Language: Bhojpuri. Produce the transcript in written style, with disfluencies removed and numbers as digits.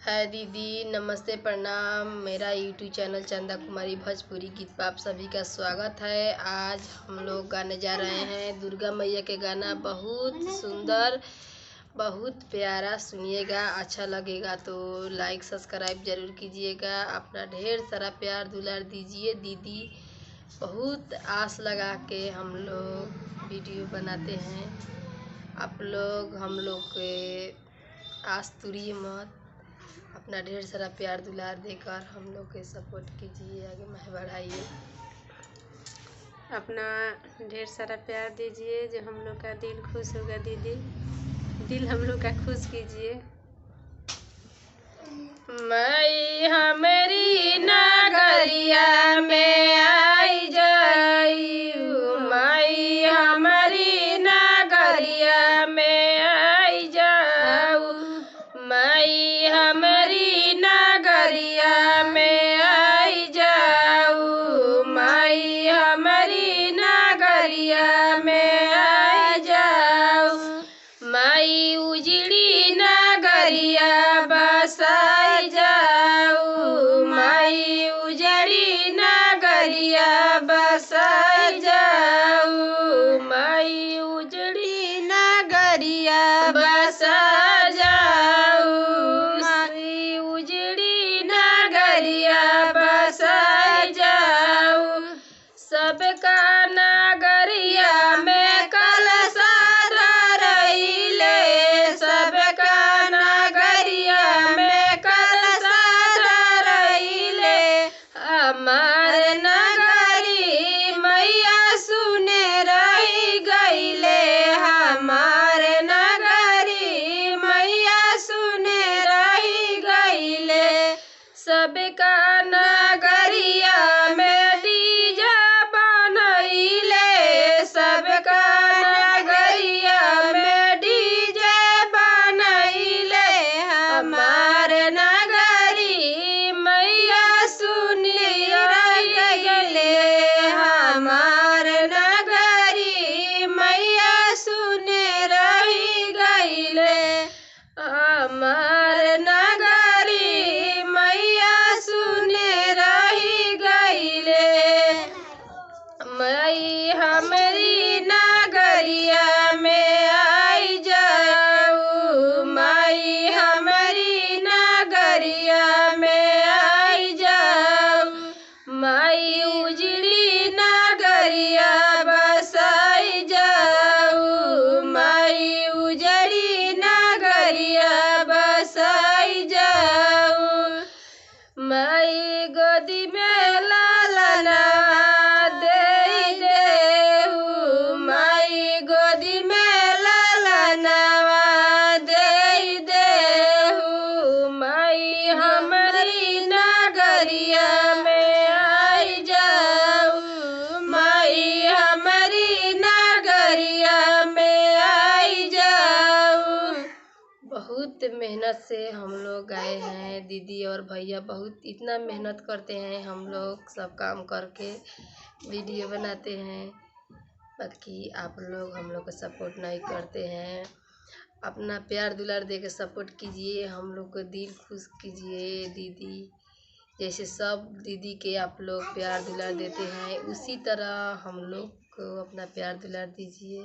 है दीदी, नमस्ते, प्रणाम। मेरा यूट्यूब चैनल चंदा कुमारी भोजपुरी गीत पर आप सभी का स्वागत है। आज हम लोग गाने जा रहे हैं दुर्गा मैया के गाना। बहुत सुंदर, बहुत प्यारा। सुनिएगा, अच्छा लगेगा तो लाइक सब्सक्राइब जरूर कीजिएगा। अपना ढेर सारा प्यार दुलार दीजिए दीदी। बहुत आस लगा के हम लोग वीडियो बनाते हैं। आप लोग हम लोग के आस तुरिए मत। अपना ढेर सारा प्यार दुलार देकर हम लोग के सपोर्ट कीजिए, आगे मैं बढ़ाइए। अपना ढेर सारा प्यार दीजिए, जो हम लोग का दिल खुश होगा दीदी। दिल हम लोग का खुश कीजिए। मैं हमारी नगरिया में आई जाऊँ, मैं हमारी नगरिया में आई जाऊँ, मैं हमारी नगरिया में आई जाऊँ, मैं हमारी नगरिया में आई जाऊँ, मैं उजड़ी नगरिया बसाई जाऊँ, मैं उजड़ी नगरिया बसाई जाऊँ, मैं उजड़ी नगरिया बसा जाऊँ, मैं उजड़ी नगरिया बसा जाऊँ। सबका नगरिया में कलशा धरइले, सबका नगरिया में कलशा धरइले, हमार नगरी मैया सुने रही गइले, हमार नगरी मैया सुने रही गइले। सबका नगरिया में डीजे बनइले, सबका नगरिया में डीजे बनइले, हमार नगरी मैया सुनी रही गइले, हमार नगरी मैया सुने रही गइले, हमार नगरी मैया सुने रही गइले। मैं हमारी नगरिया में आई जाऊँ, मैं हमारी नगरिया में आई जाऊँ, मैं उजड़ी नगरिया बसाई जाऊँ, मैं उजड़ी नगरिया बसाई जाऊँ, मैं गोदी में लालना दे देहूँ, मैं गोदी में लालना दे देहूँ, मैं हमारी नगरिया में आई जाऊँ, मैं हमारी नगरिया में आई जाऊँ। बहुत मेहनत से हम लोग गए हैं दीदी और भैया, बहुत इतना मेहनत करते हैं हम लोग, सब काम करके वीडियो बनाते हैं। बाकी आप लोग हम लोग को सपोर्ट नहीं करते हैं। अपना प्यार दुलार दे के सपोर्ट कीजिए, हम लोग को दिल खुश कीजिए दीदी। जैसे सब दीदी के आप लोग प्यार दुलार देते हैं, उसी तरह हम लोग को अपना प्यार दुलार दीजिए।